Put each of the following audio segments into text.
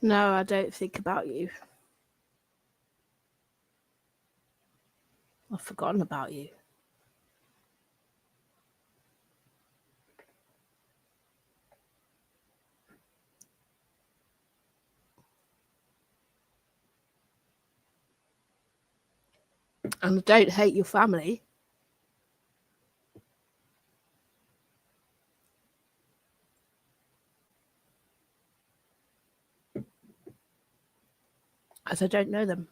No, I don't think about you. I've forgotten about you. And I don't hate your family. As I don't know them.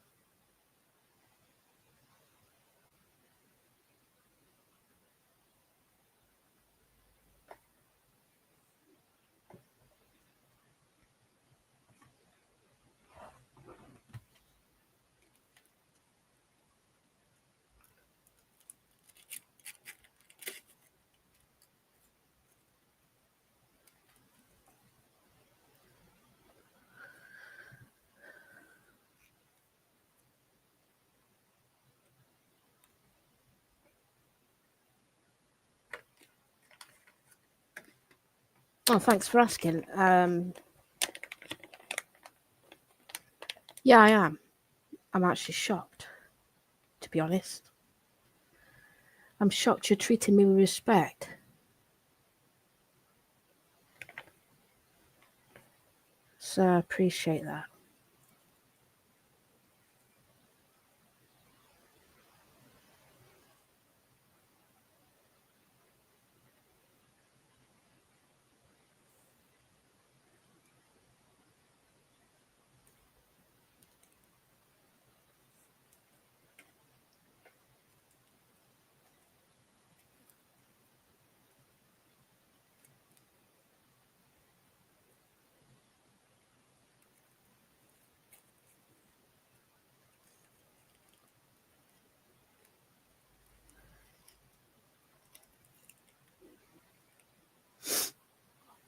Oh, thanks for asking. Yeah, I am. I'm actually shocked, to be honest. I'm shocked you're treating me with respect. So I appreciate that.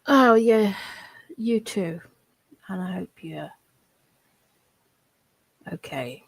Oh, yeah, you too. And I hope you're okay.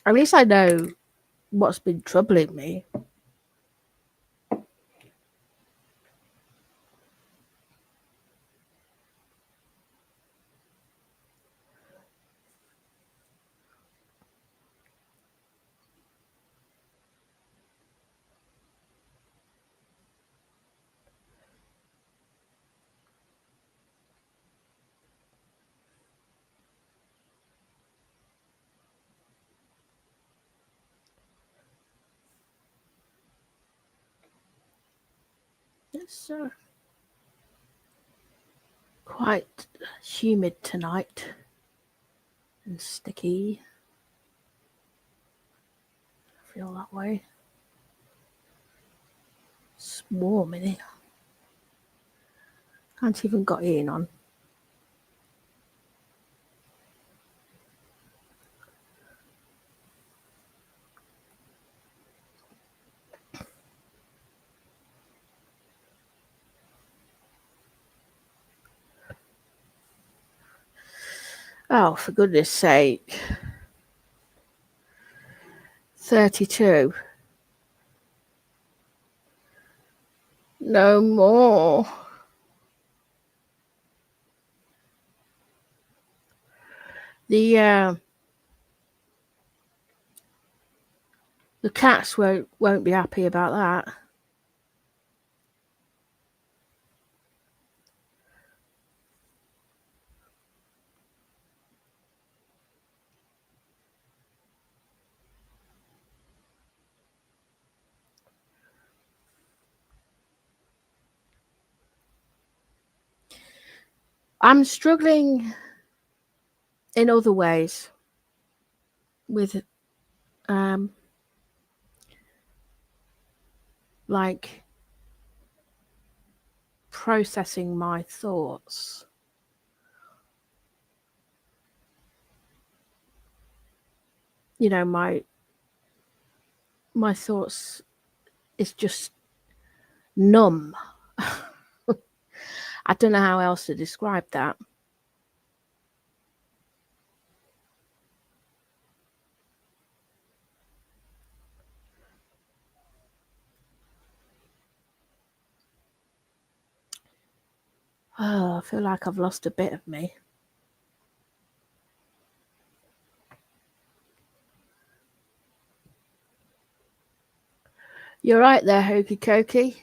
At least I know what's been troubling me. It's quite humid tonight and sticky. I feel that way. It's warm in here. Can't even got Ian on. Oh, for goodness sake. 32. No more. The cats won't be happy about that. I'm struggling in other ways with like processing my thoughts. You know, my thoughts is just numb. I don't know how else to describe that. Oh, I feel like I've lost a bit of me. You're right there, Hokey Cokey.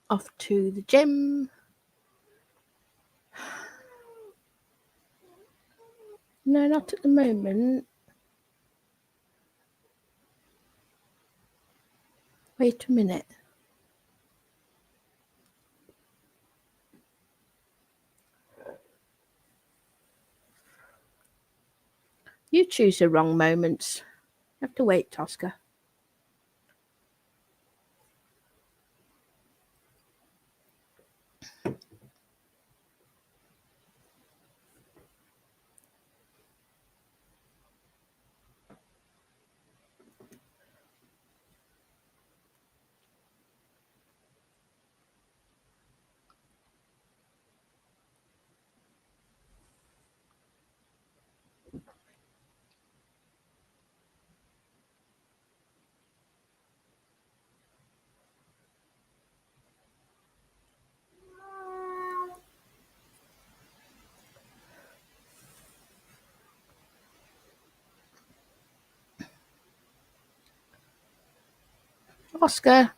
Off to the gym. No, not at the moment. Wait a minute. You choose the wrong moments. You have to wait, Tosca. Oscar.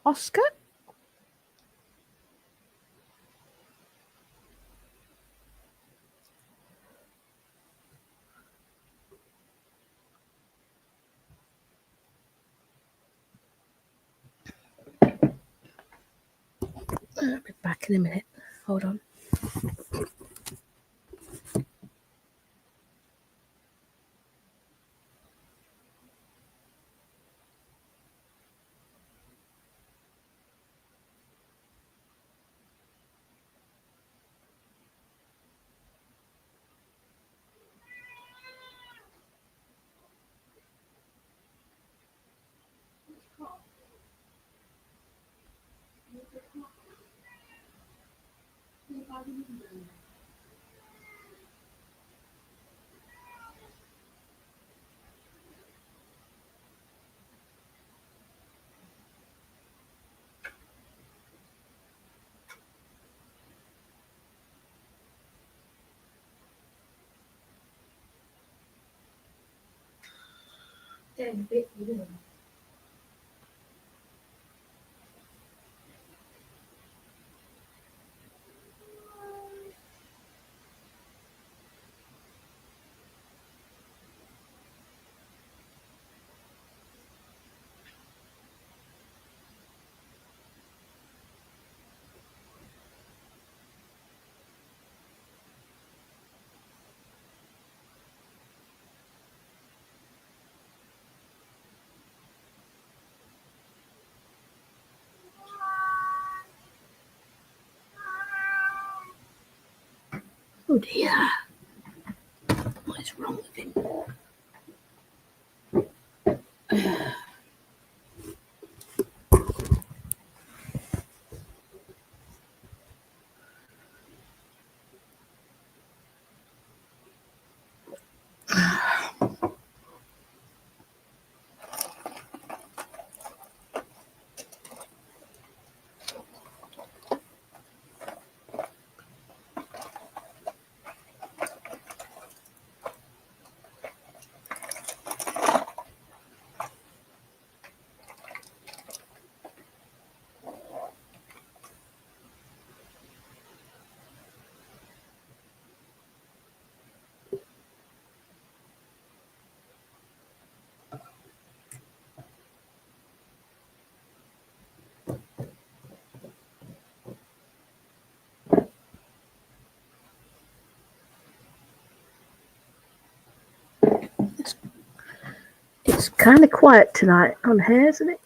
Oscar? I'll be back in a minute. Hold on. Oh dear. What is wrong with him? It's kind of quiet tonight on here, isn't it?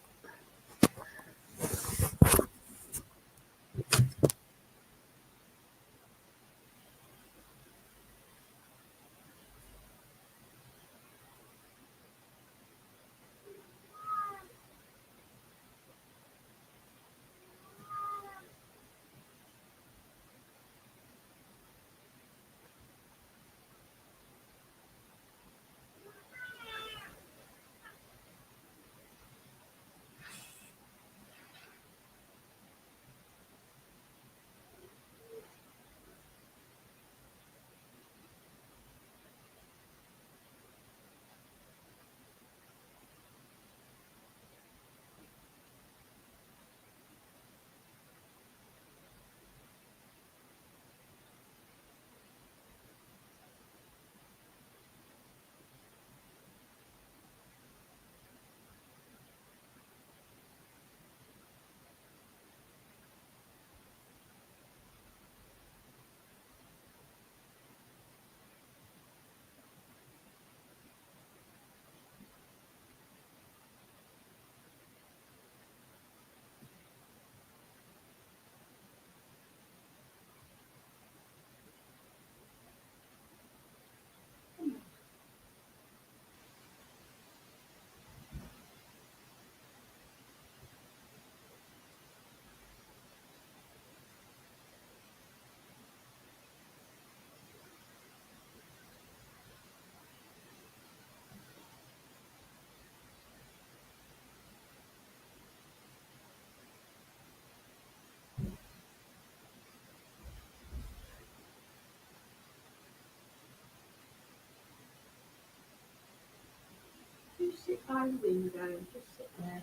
You sit by the window and just sit there.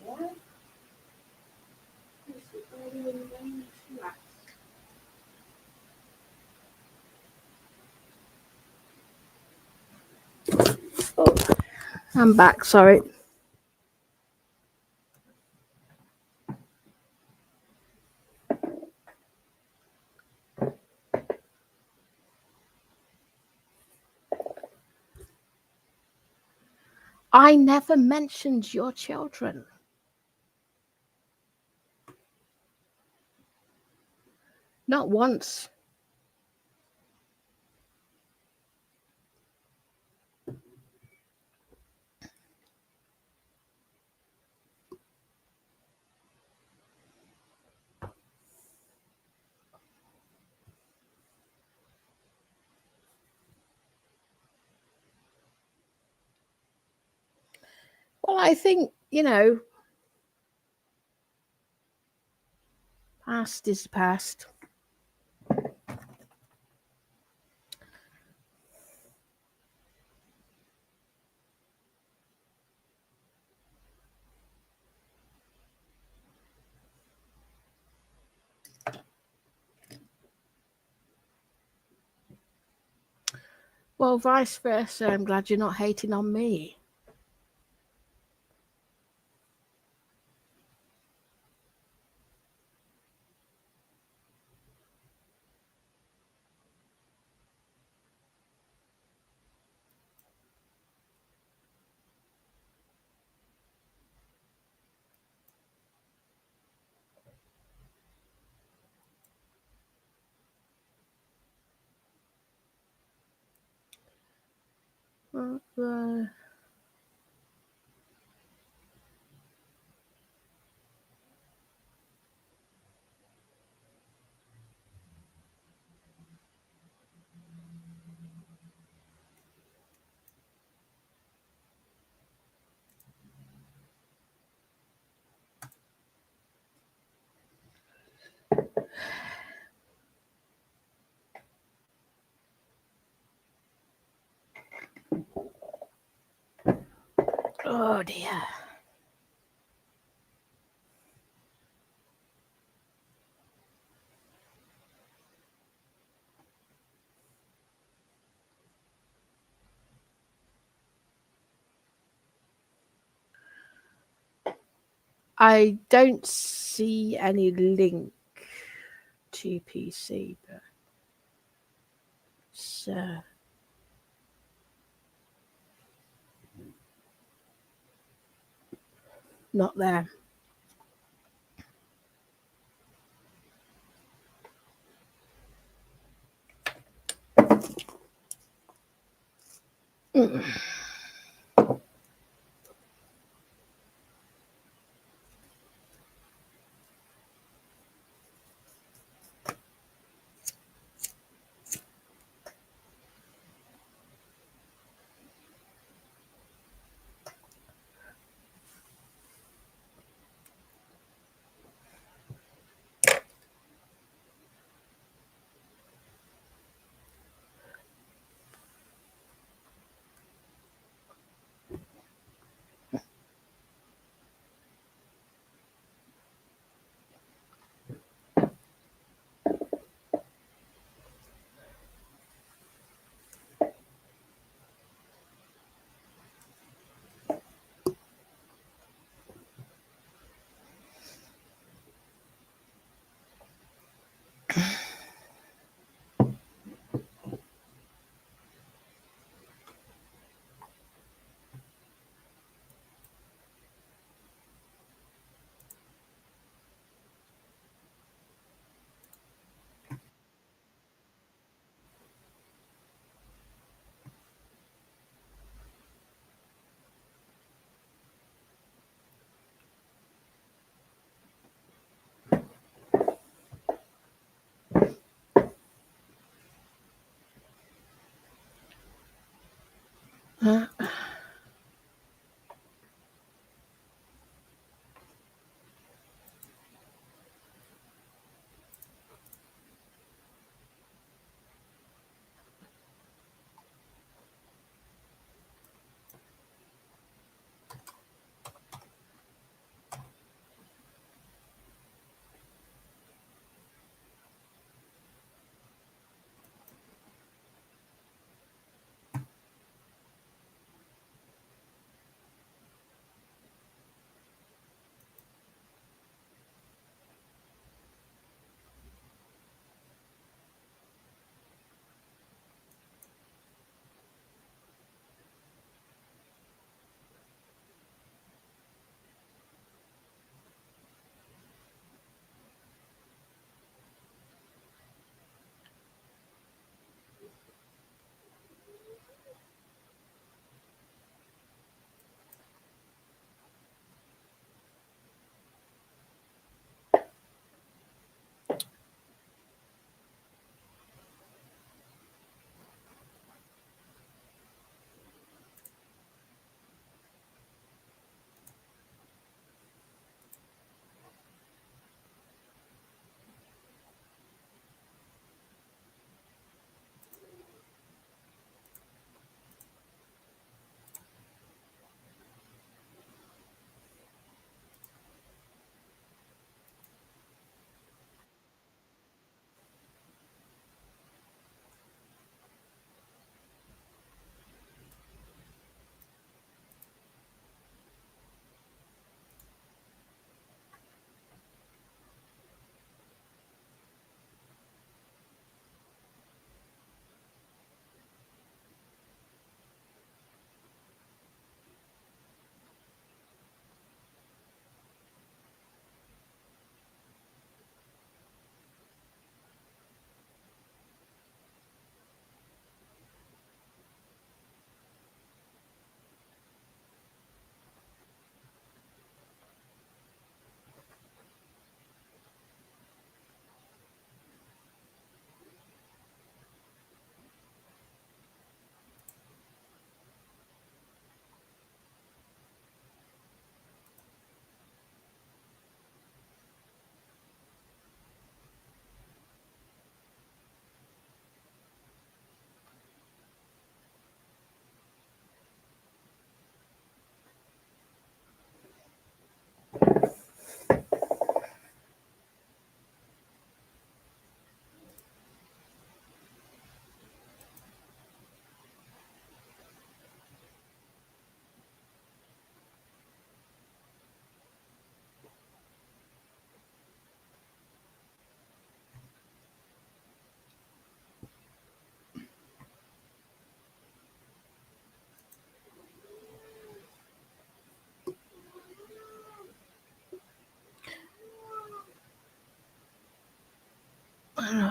Yeah? You sit by the window and just relax. Oh, I'm back, sorry. I never mentioned your children. Not once. Well, I think, past is past. Well, vice versa. I'm glad you're not hating on me. Oh dear. I don't see any link to PC, but so not there.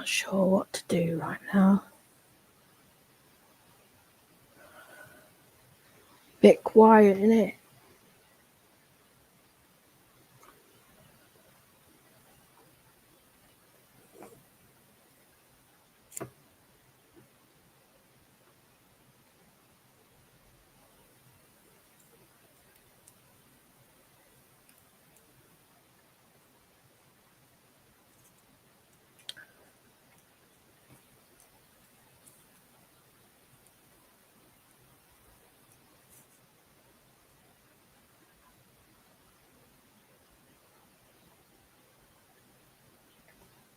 sure what to do right now. Bit quiet, innit?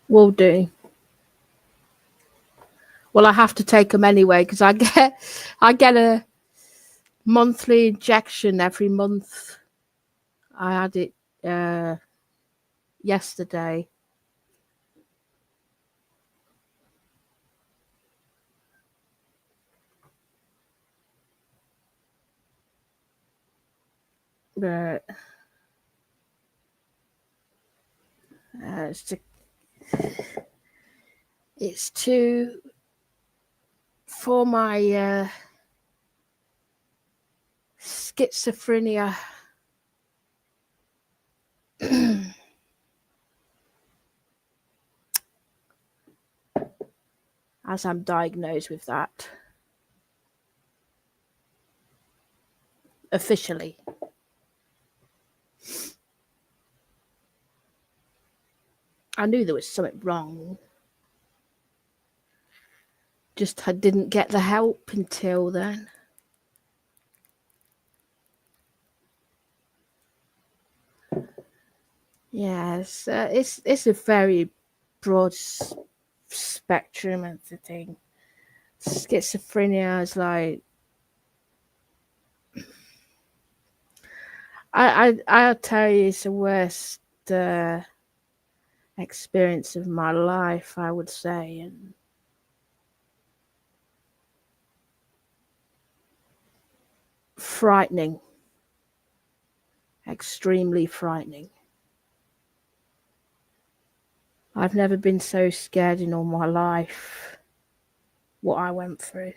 Will do. Well, I have to take them anyway because I get a monthly injection every month. I had it yesterday. But it's to for my schizophrenia. As I'm diagnosed with that officially. I knew there was something wrong. Just I didn't get the help until then. Yes, it's a very broad spectrum of the thing. Schizophrenia is like I'll tell you, it's the worst experience of my life, I would say, and frightening, extremely frightening. I've never been so scared in all my life. What I went through.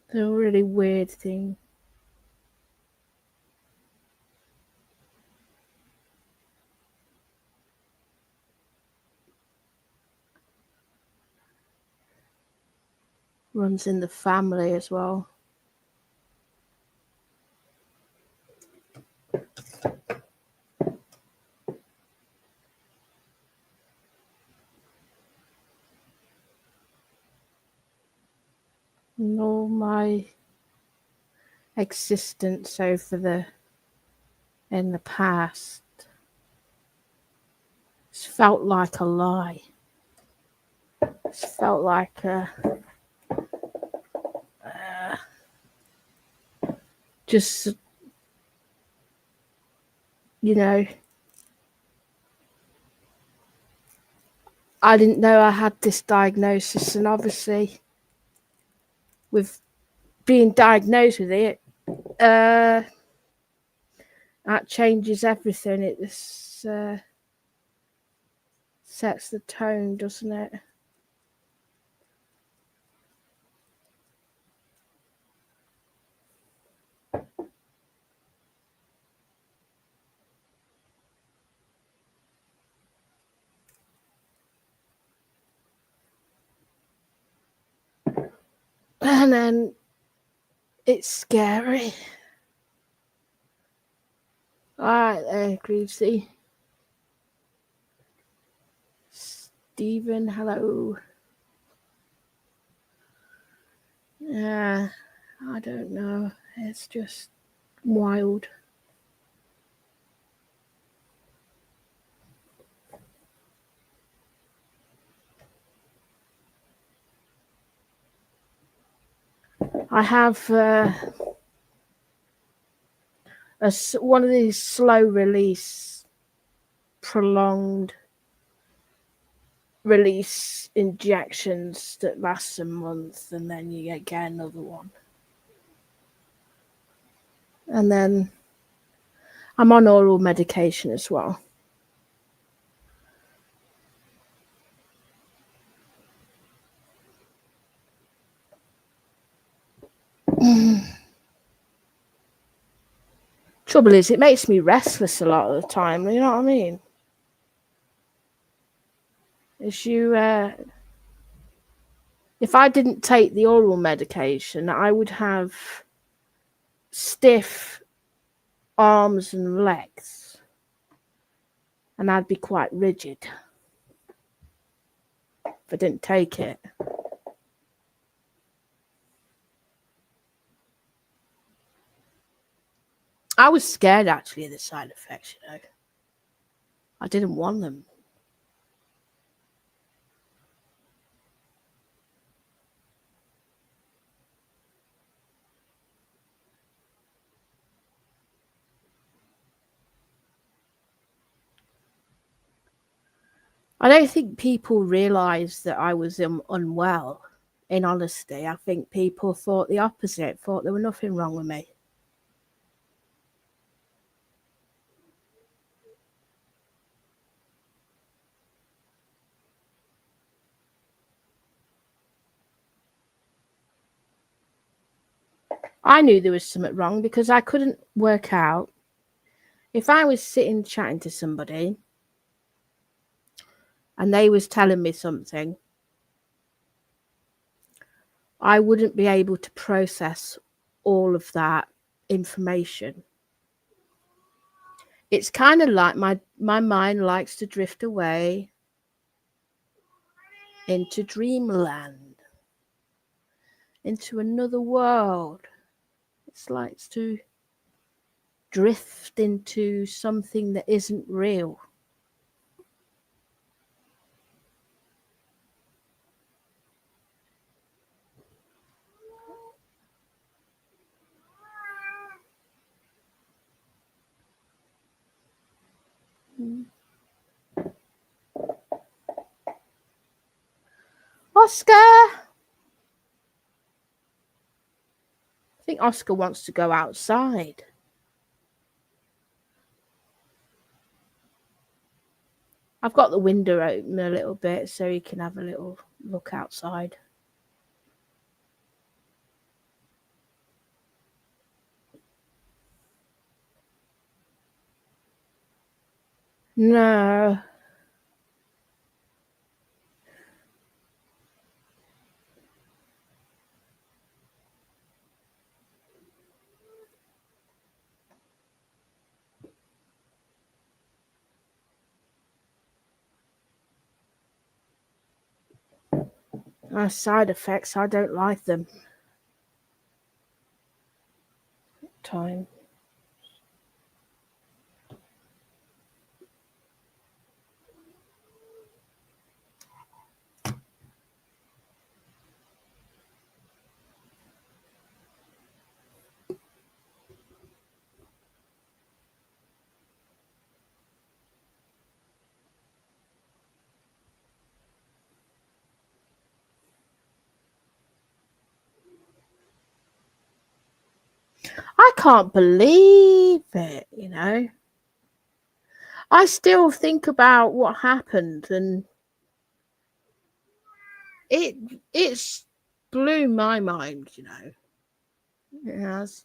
It's a really weird thing. Runs in the family as well. And all my existence in the past, it's felt like a lie. It's felt like just, you know, I didn't know I had this diagnosis, and obviously with being diagnosed with it, that changes everything. It sets the tone, doesn't it? And then it's scary. All right there, Greavesy. Stephen, hello. Yeah, I don't know. It's just wild. I have one of these slow release, prolonged release injections that lasts a month, and then you get another one. And then I'm on oral medication as well. Trouble is, it makes me restless a lot of the time. You know what I mean? If I didn't take the oral medication, I would have stiff arms and legs, and I'd be quite rigid if I didn't take it. I was scared actually of the side effects, you know. I didn't want them. I don't think people realised that I was unwell. In honesty, I think people thought the opposite, thought there was nothing wrong with me. I knew there was something wrong because I couldn't work out. If I was sitting chatting to somebody and they was telling me something, I wouldn't be able to process all of that information. It's kind of like my mind likes to drift away into dreamland, into another world. It's like to drift into something that isn't real. Oscar! I think Oscar wants to go outside. I've got the window open a little bit so he can have a little look outside. No. Side effects, I don't like them. Time. I can't believe it, you know. I still think about what happened and it's blew my mind, you know. It has.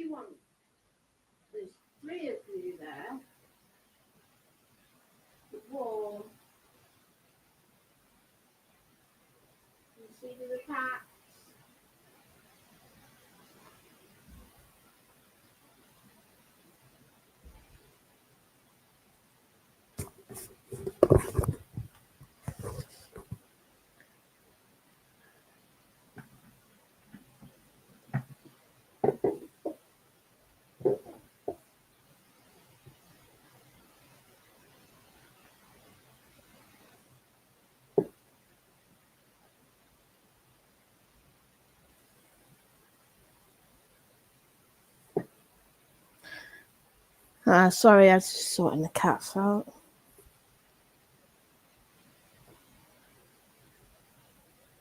you want, there's 3 of you there. The wall. You see the cats? Sorry, I was just sorting the cats out.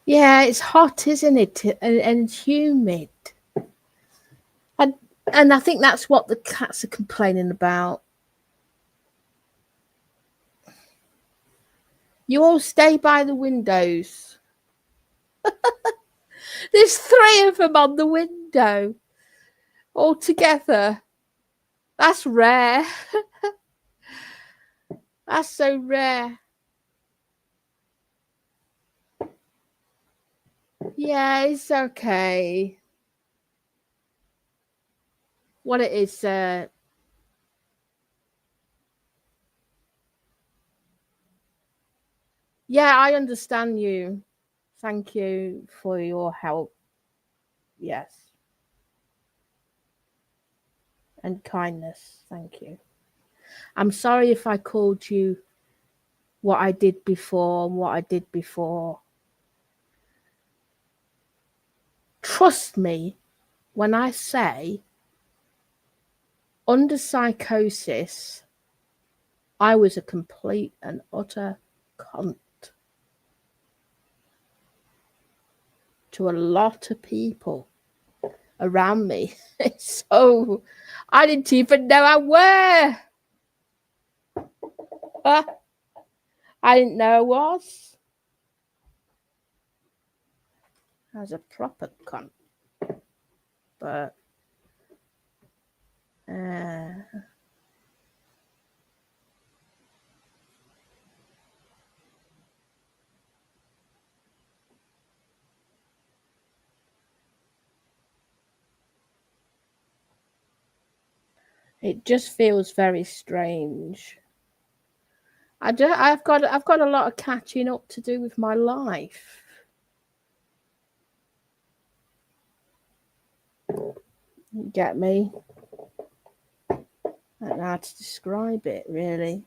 Yeah, it's hot, isn't it? And humid. And I think that's what the cats are complaining about. You all stay by the windows. There's 3 of them on the window all together. That's rare. That's so rare. Yeah, it's okay. What it is, yeah, I understand you. Thank you for your help. Yes. And kindness. Thank you. I'm sorry if I called you what I did before and what I did before. Trust me when I say under psychosis, I was a complete and utter cunt to a lot of people around me. So I didn't even know I were. I didn't know I was. I was a proper cunt. But it just feels very strange. I've got a lot of catching up to do with my life. You get me? I don't know how to describe it, really.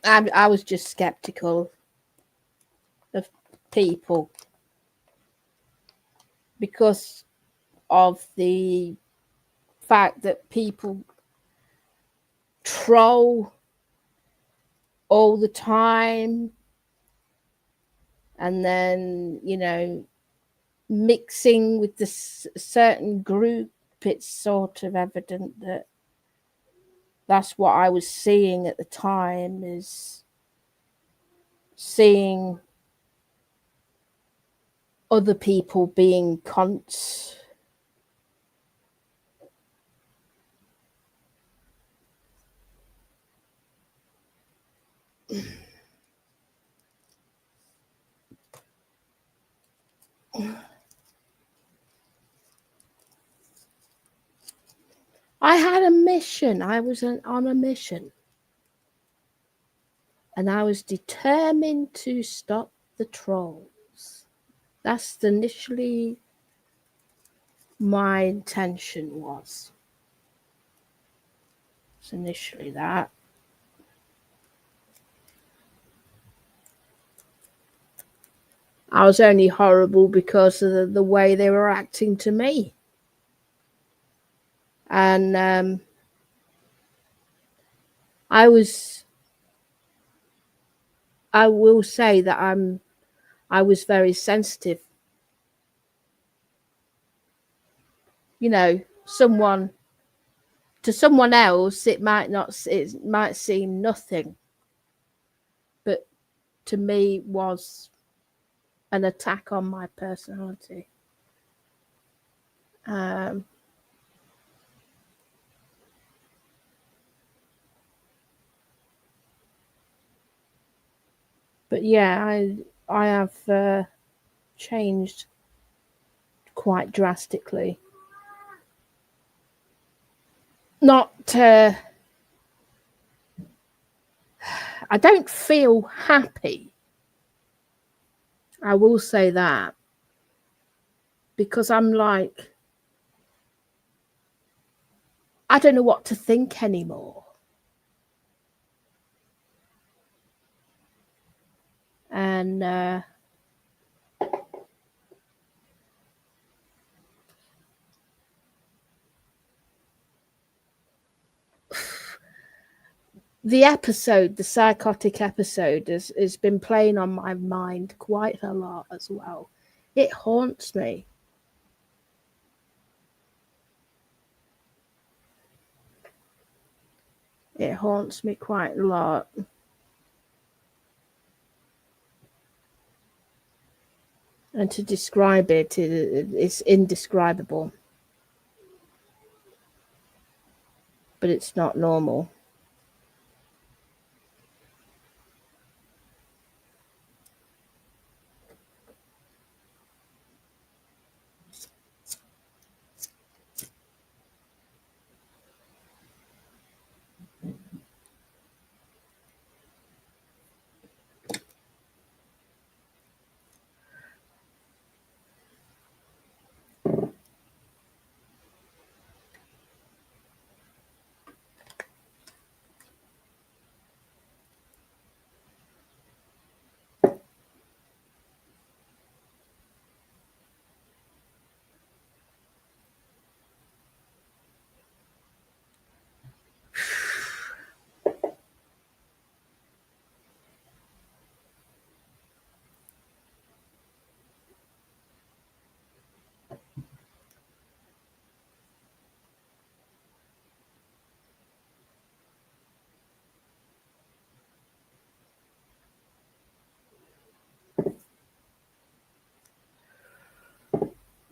I was just skeptical of people because of the fact that people troll all the time, and then mixing with this certain group, it's sort of evident that that's what I was seeing at the time, is seeing other people being cunts. I had a mission. I was on a mission. And I was determined to stop the trolls. That's initially my intention was. It's initially that. I was only horrible because of the way they were acting to me. And I will say that I was very sensitive. You know, to someone else it might seem nothing, but to me was an attack on my personality. But yeah, I have changed quite drastically. Not I don't feel happy. I will say that, because I'm like, I don't know what to think anymore. And the psychotic episode has been playing on my mind quite a lot as well. It haunts me. It haunts me quite a lot. And to describe it, it's indescribable. But it's not normal.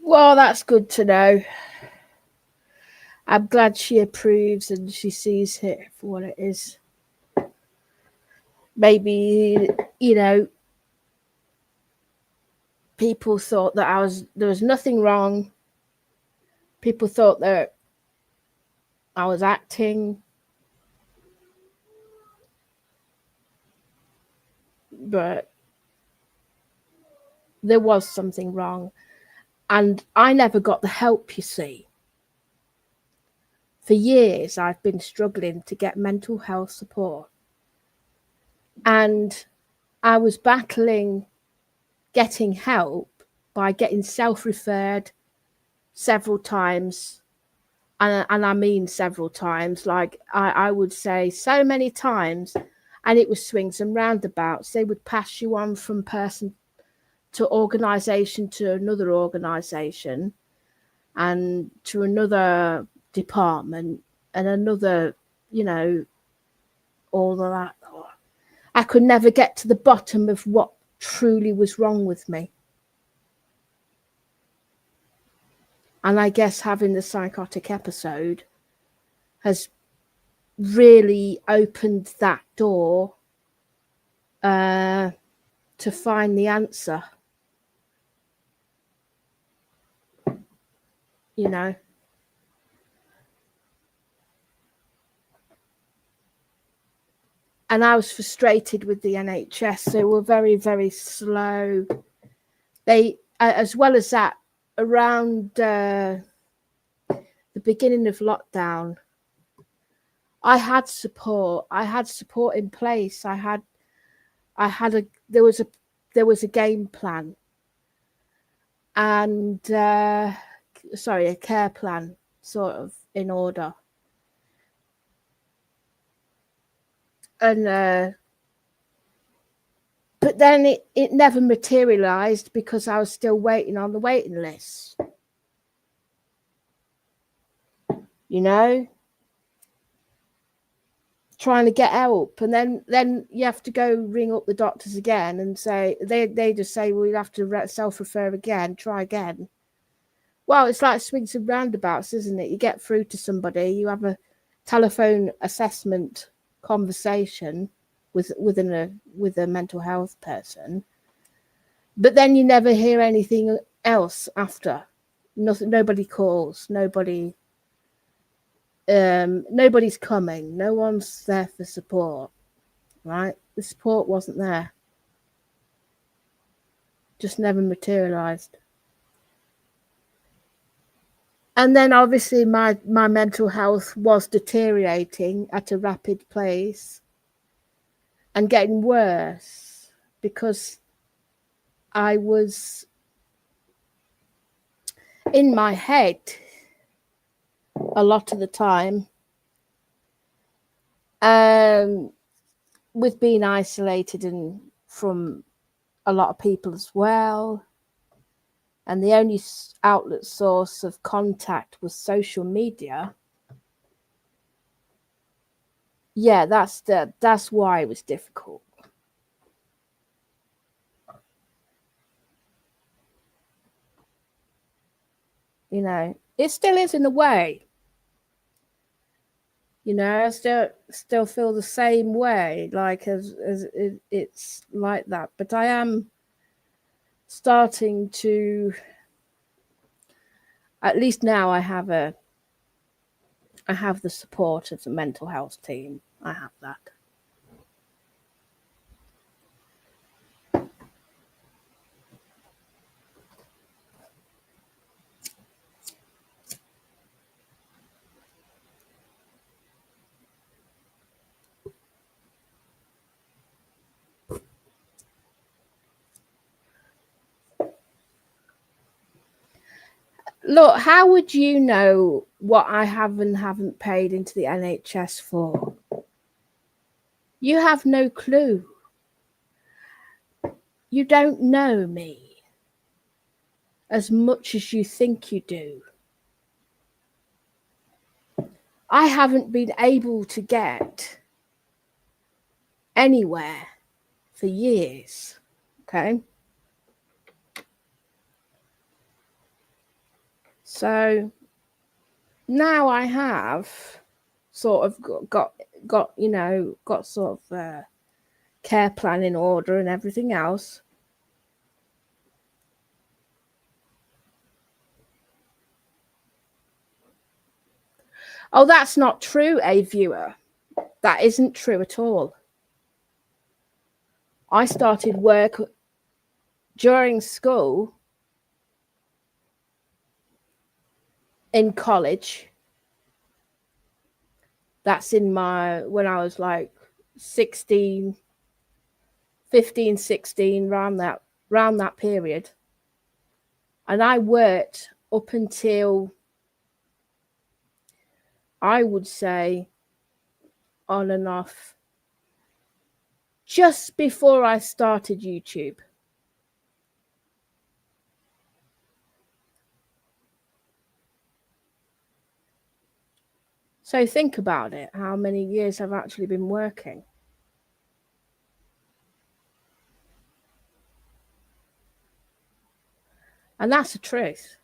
Well, that's good to know. I'm glad she approves and she sees it for what it is. Maybe, you know, people thought that there was nothing wrong. People thought that I was acting. But there was something wrong. And I never got the help, you see. For years, I've been struggling to get mental health support. And I was battling getting help by getting self-referred several times. And I mean several times. Like I would say so many times, and it was swings and roundabouts. They would pass you on from person to organisation to another organisation and to another department and another, you know, all of that. I could never get to the bottom of what truly was wrong with me. And I guess having the psychotic episode has really opened that door to find the answer. You know. And I was frustrated with the NHS. They were very, very slow. They, as well as that, around the beginning of lockdown, I had support. I had support in place. There was a game plan, and a care plan sort of in order. And but then it never materialized because I was still waiting on the waiting list. You know, trying to get help, and then you have to go ring up the doctors again and say they just say, well, you have to self-refer again, try again. Well, it's like swings and roundabouts, isn't it? You get through to somebody, you have a telephone assessment conversation with a mental health person, but then you never hear anything else after. Nothing. Nobody calls. Nobody's coming. No one's there for support. Right? The support wasn't there. Just never materialized. And then obviously my mental health was deteriorating at a rapid pace and getting worse because I was in my head a lot of the time, with being isolated and from a lot of people as well. And the only outlet source of contact was social media. Yeah, that's why it was difficult. You know, it still is in a way. You know, I still feel the same way, like as it's like that. But I am starting to, at least now I have the support of the mental health team. I have that. Look, how would you know what I have and haven't paid into the NHS for? You have no clue. You don't know me as much as you think you do. I haven't been able to get anywhere for years. Okay. So now I have sort of got sort of a care plan in order and everything else. Oh, that's not true, a viewer. That isn't true at all. I started work during school in college. That's when I was like 16, 15, 16, around that period. And I worked up until, I would say, on and off, just before I started YouTube. So think about it, how many years I've actually been working. And that's the truth.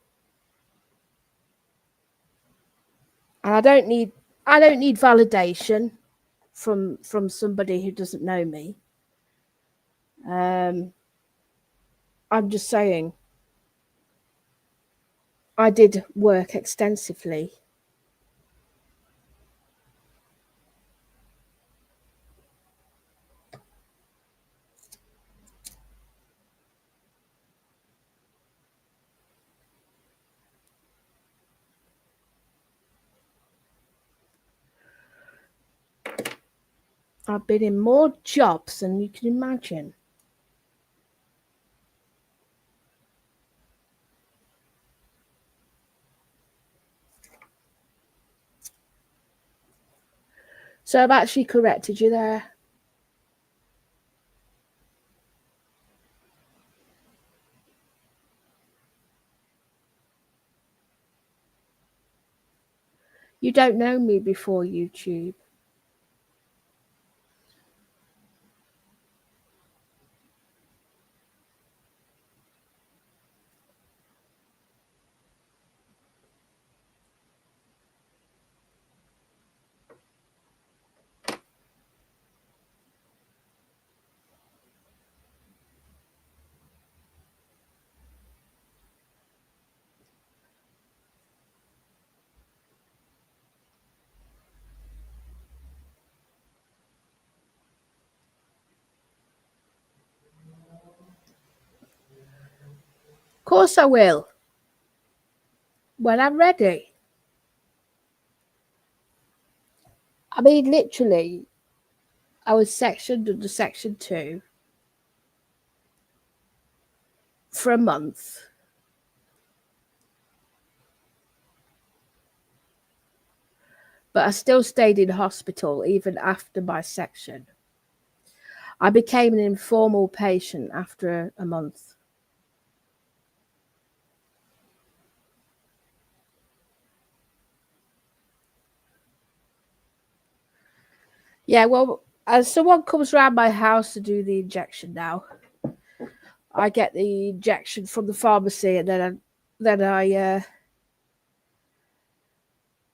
And I don't need validation from somebody who doesn't know me. I'm just saying I did work extensively. I've been in more jobs than you can imagine. So I've actually corrected you there. You don't know me before YouTube. Of course I will. When I'm ready. I mean, literally, I was sectioned under Section 2 for a month. But I still stayed in hospital even after my section. I became an informal patient after a month. Yeah, well, as someone comes around my house to do the injection now, I get the injection from the pharmacy, and then I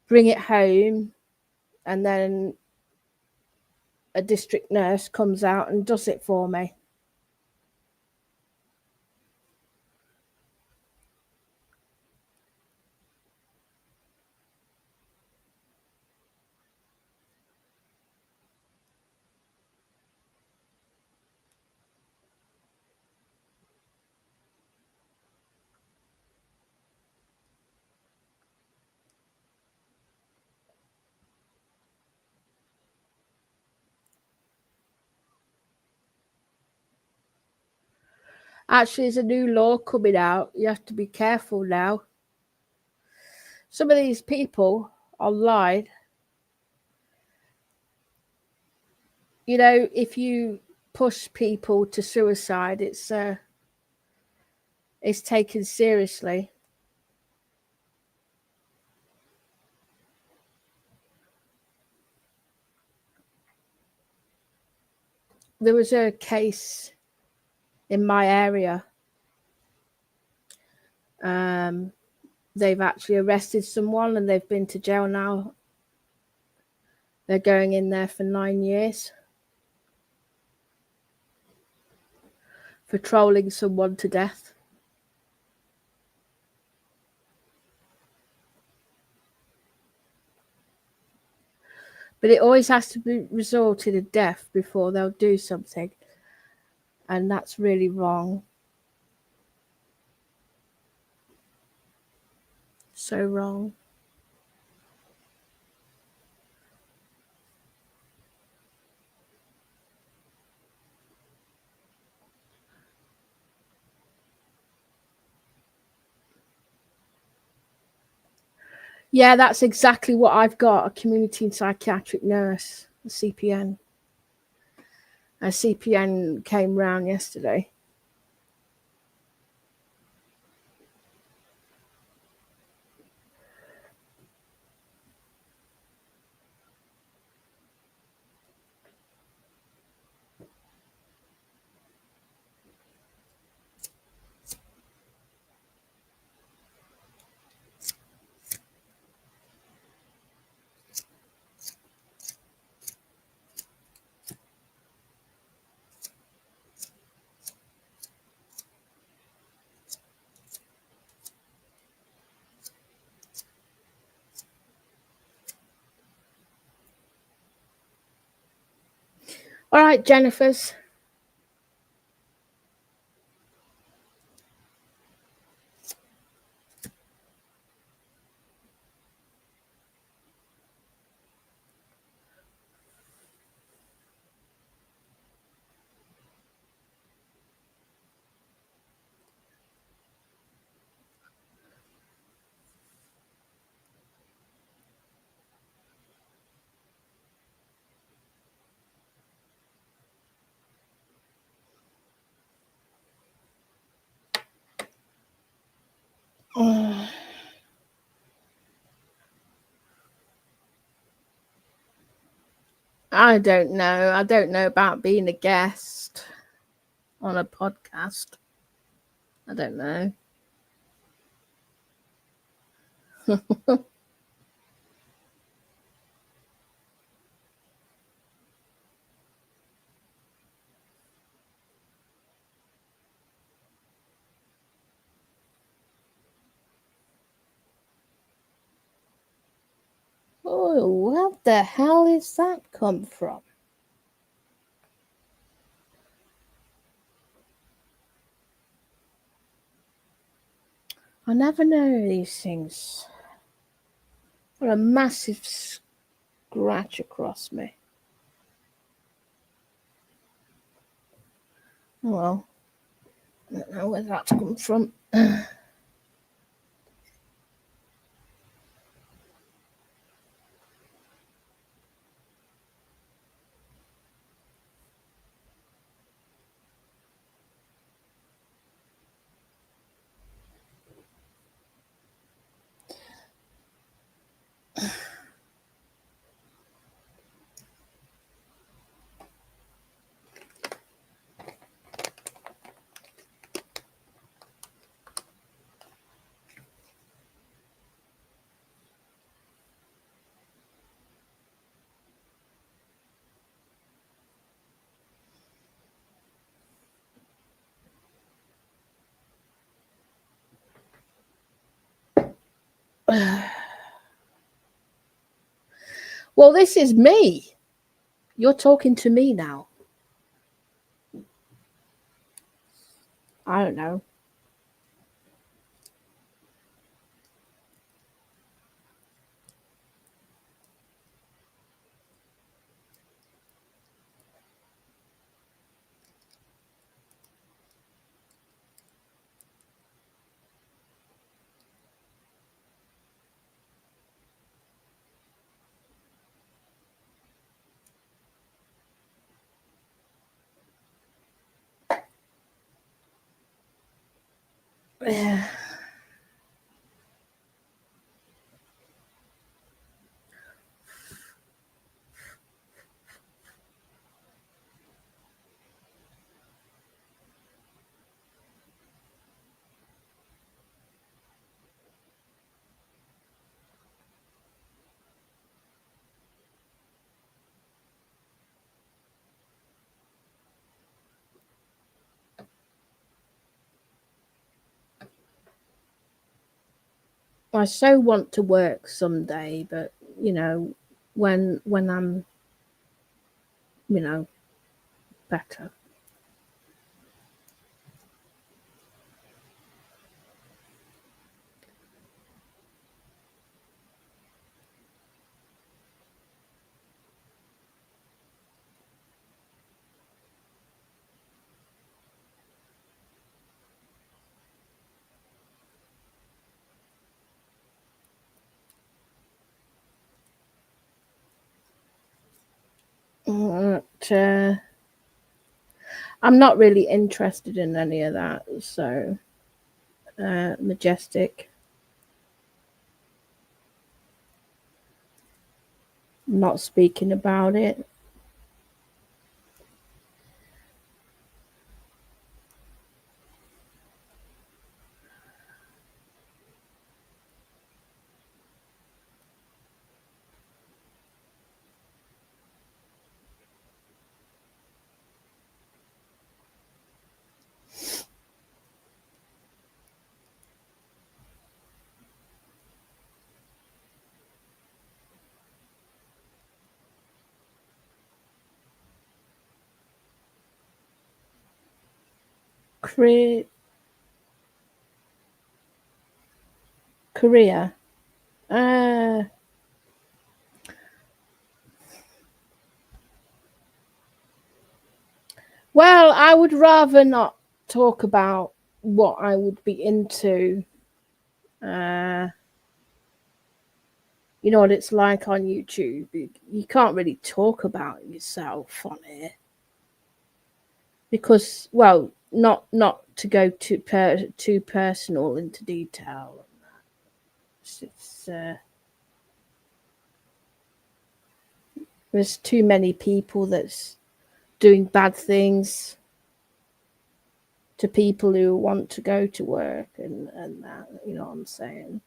bring it home, and then a district nurse comes out and does it for me. Actually, there's a new law coming out. You have to be careful now. Some of these people online, if you push people to suicide, it's taken seriously. There was a case in my area. They've actually arrested someone and they've been to jail now. They're going in there for 9 years for trolling someone to death. But it always has to result in a death before they'll do something. And that's really wrong. So wrong. Yeah, that's exactly what I've got, a community and psychiatric nurse, a CPN. A CPN came round yesterday. All right, Jennifer's. I don't know. I don't know about being a guest on a podcast. I don't know. Oh, what the hell is that come from? I never know these things. Got a massive scratch across me. Well, I don't know where that's come from. Well, this is me. You're talking to me now. I don't know. I so want to work someday, but when I'm you know better. But, I'm not really interested in any of that. So, Majestic, not speaking about it. Korea. Uh, well, I would rather not talk about what I would be into. Uh, you know what it's like on YouTube. You can't really talk about yourself on it. because, well, not to go too personal into detail. It's there's too many people that's doing bad things to people who want to go to work and that, you know what I'm saying?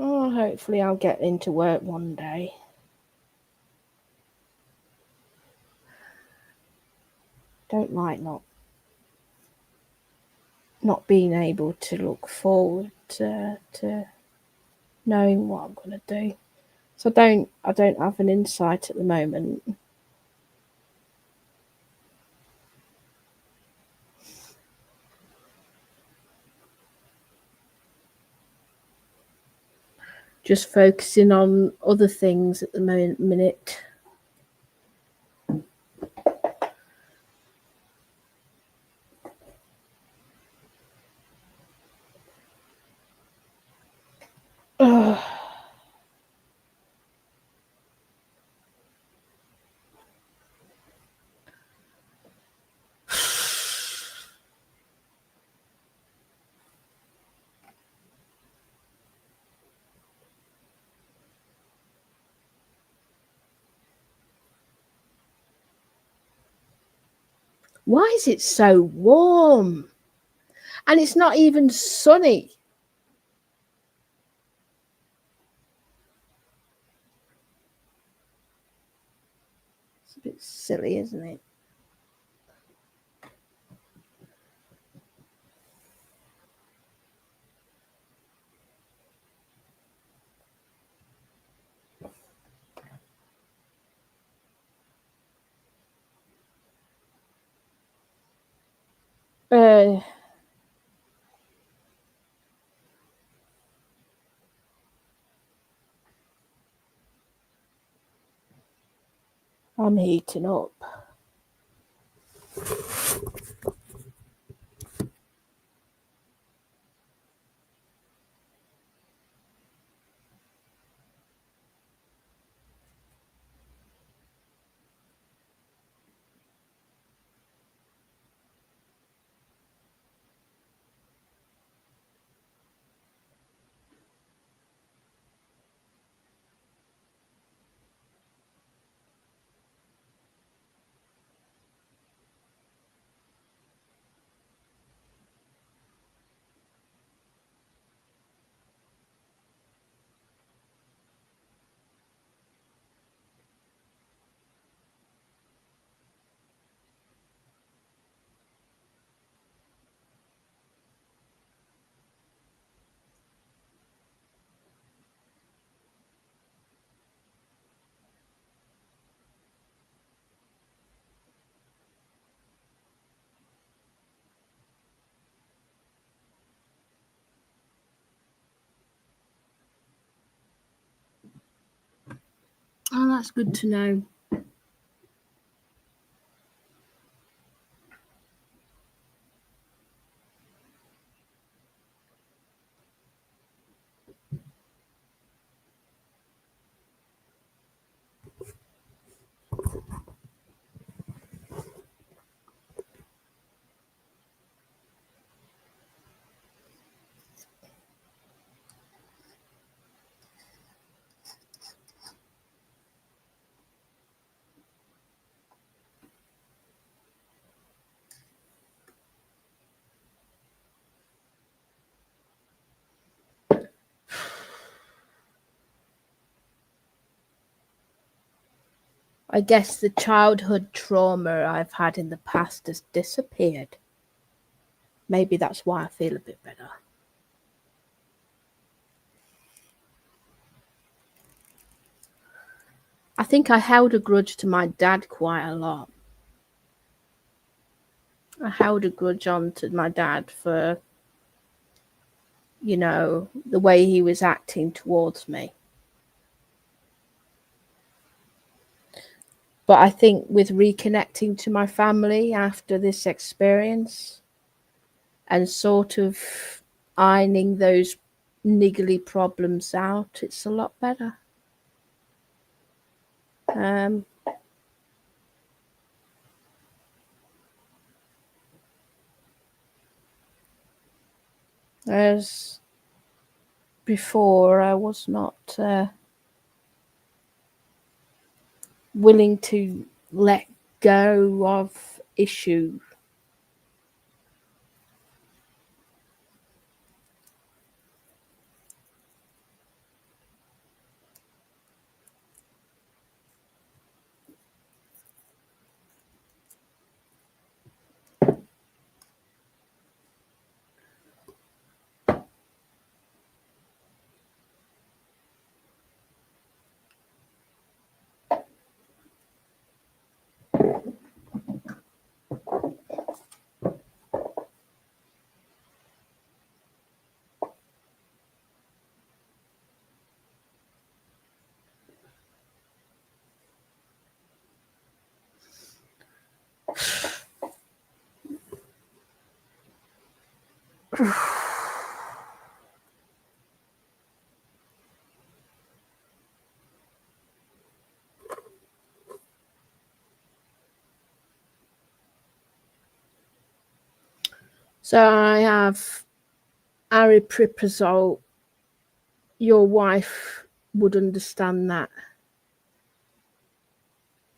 Oh, hopefully I'll get into work one day. Don't like not being able to look forward to knowing what I'm gonna do. So I don't have an insight at the moment. Just focusing on other things at the minute. Ugh. Why is it so warm? And it's not even sunny. It's a bit silly, isn't it? Uh, I'm heating up. Oh, that's good to know. I guess the childhood trauma I've had in the past has disappeared. Maybe that's why I feel a bit better. I think I held a grudge to my dad quite a lot. I held a grudge on to my dad for, the way he was acting towards me. But I think with reconnecting to my family after this experience and sort of ironing those niggly problems out, it's a lot better. As before, I was not willing to let go of issue. So I have aripiprazole. Your wife would understand that.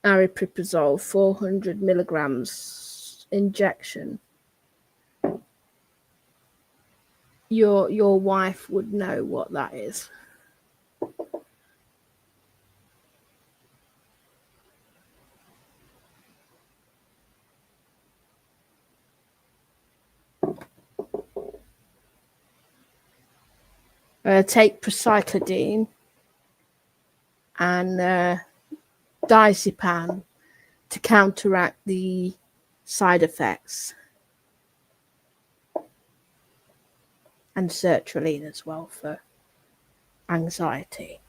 Aripiprazole, 400 milligrams injection. Your wife would know what that is. Take procyclidine and diazepam to counteract the side effects, and sertraline as well for anxiety.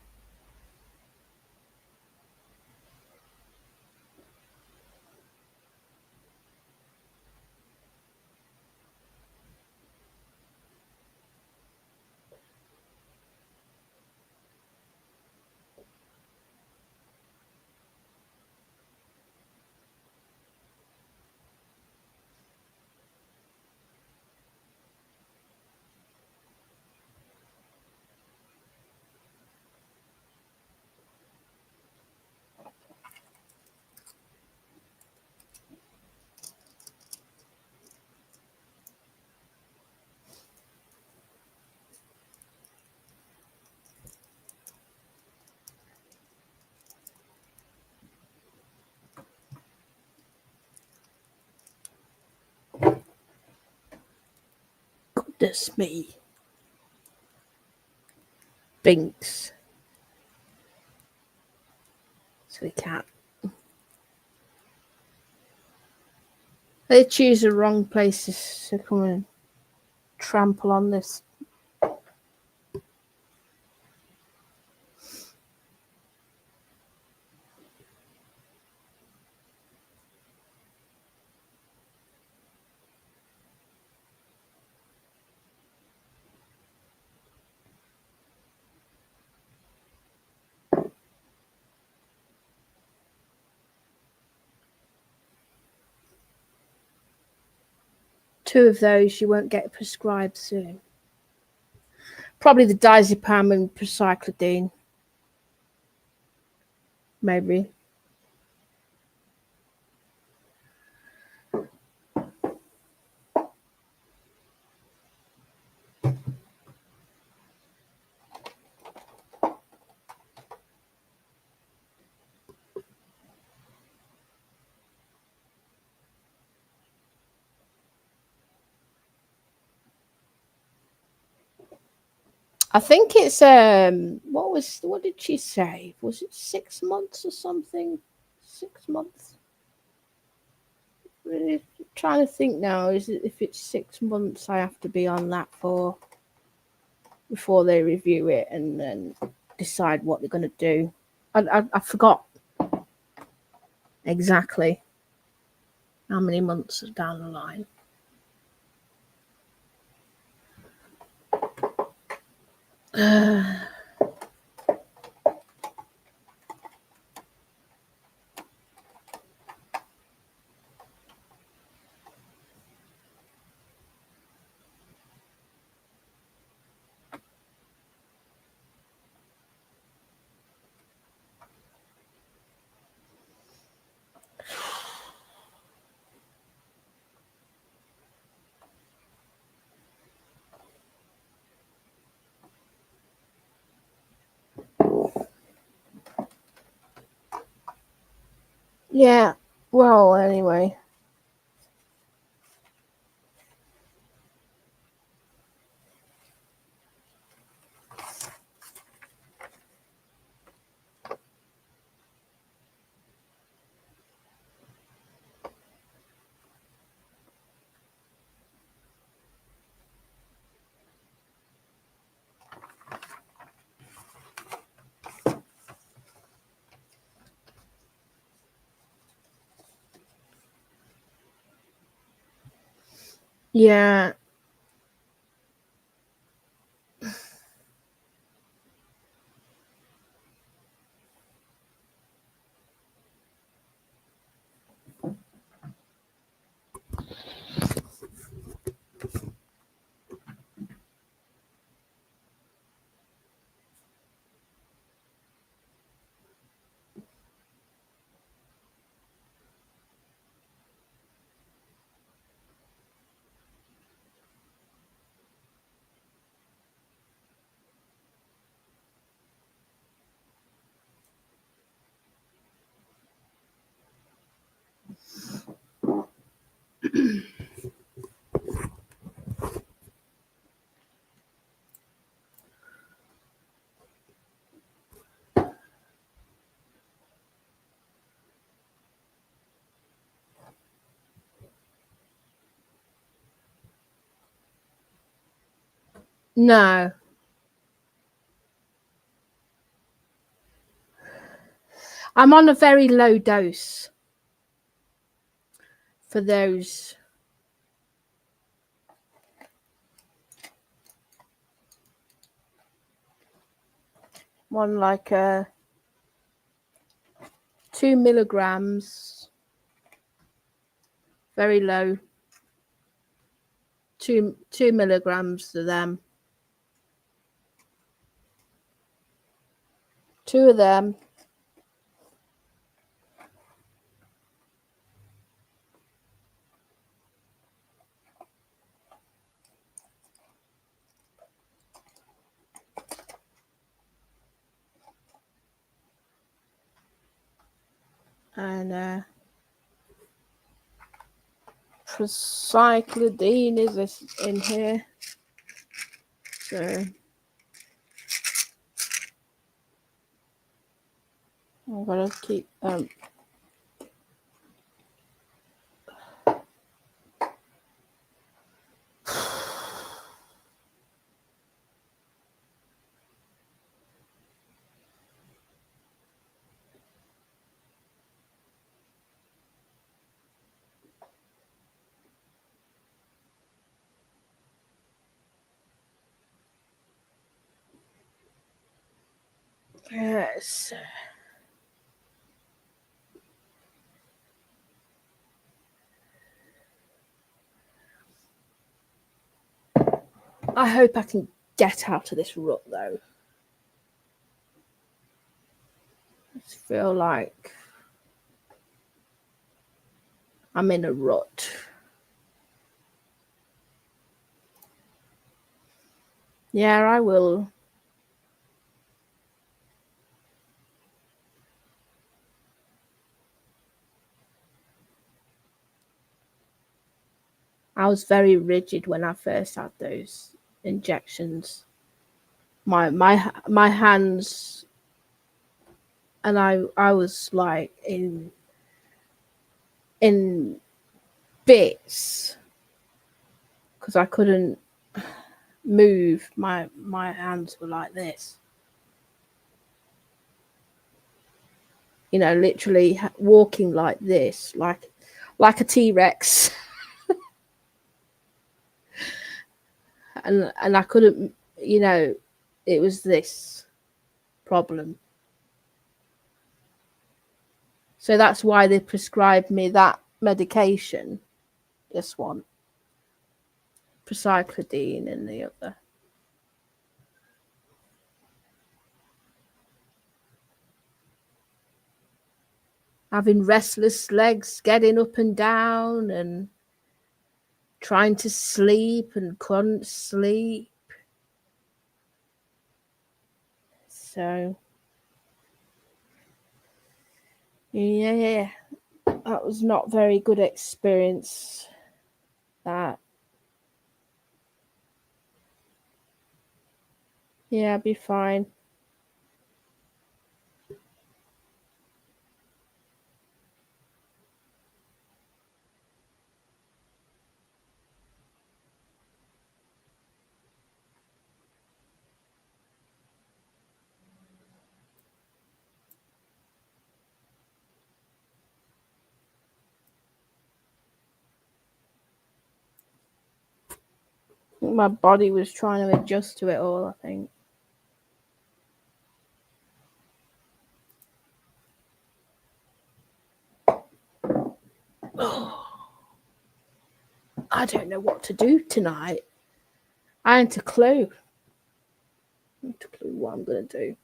Goodness me. Binks. Silly cat. They choose the wrong places to come and trample on this. Two of those you won't get prescribed soon. Probably the diazepam and procyclidine. Maybe. I think it's what did she say? Was it 6 months or something? 6 months. Really trying to think now. Is it if it's 6 months I have to be on that for before they review it and then decide what they're going to do. I forgot. exactly how many months down the line. Yeah, well, anyway. Yeah. No. I'm on a very low dose for those. One like 2 milligrams, very low. 2 milligrams of them. 2 of them. And Procyclidine is this in here. So I'm gonna keep yes. I hope I can get out of this rut though. I just feel like I'm in a rut. Yeah, I will. I was very rigid when I first had those injections. My hands, and I was like in bits because I couldn't move. My hands were like this. You know, literally walking like this, like a T-Rex. And I couldn't, you know, it was this problem. So that's why they prescribed me that medication, this one, Prociclidine, and the other. Having restless legs, getting up and down, and trying to sleep and couldn't sleep. So, yeah, that was not very good experience. That, yeah, I'll be fine. My body was trying to adjust to it all, I think. I don't know what to do tonight. I ain't a clue. I ain't a clue what I'm going to do.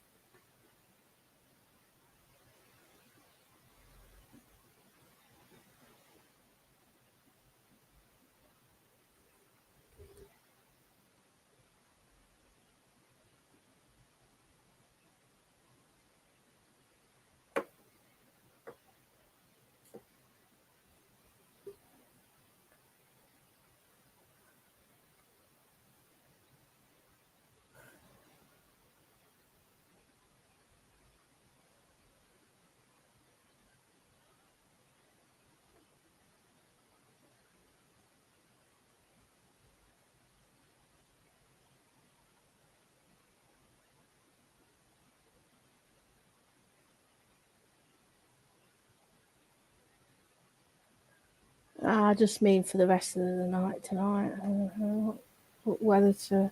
I just mean for the rest of the night tonight. I don't know whether to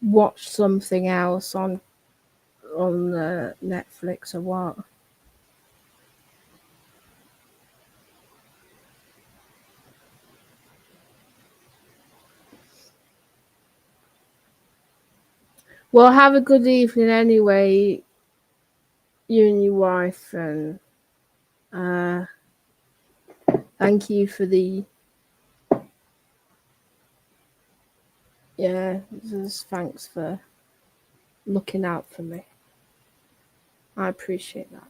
watch something else on Netflix or what. Well, have a good evening anyway, you and your wife, and thank you for the just thanks for looking out for me. I appreciate that.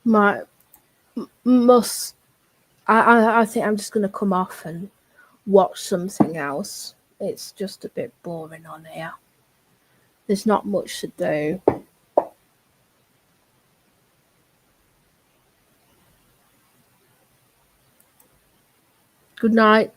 My must. I think I'm just gonna come off and watch something else. It's just a bit boring on here. There's not much to do. Good night.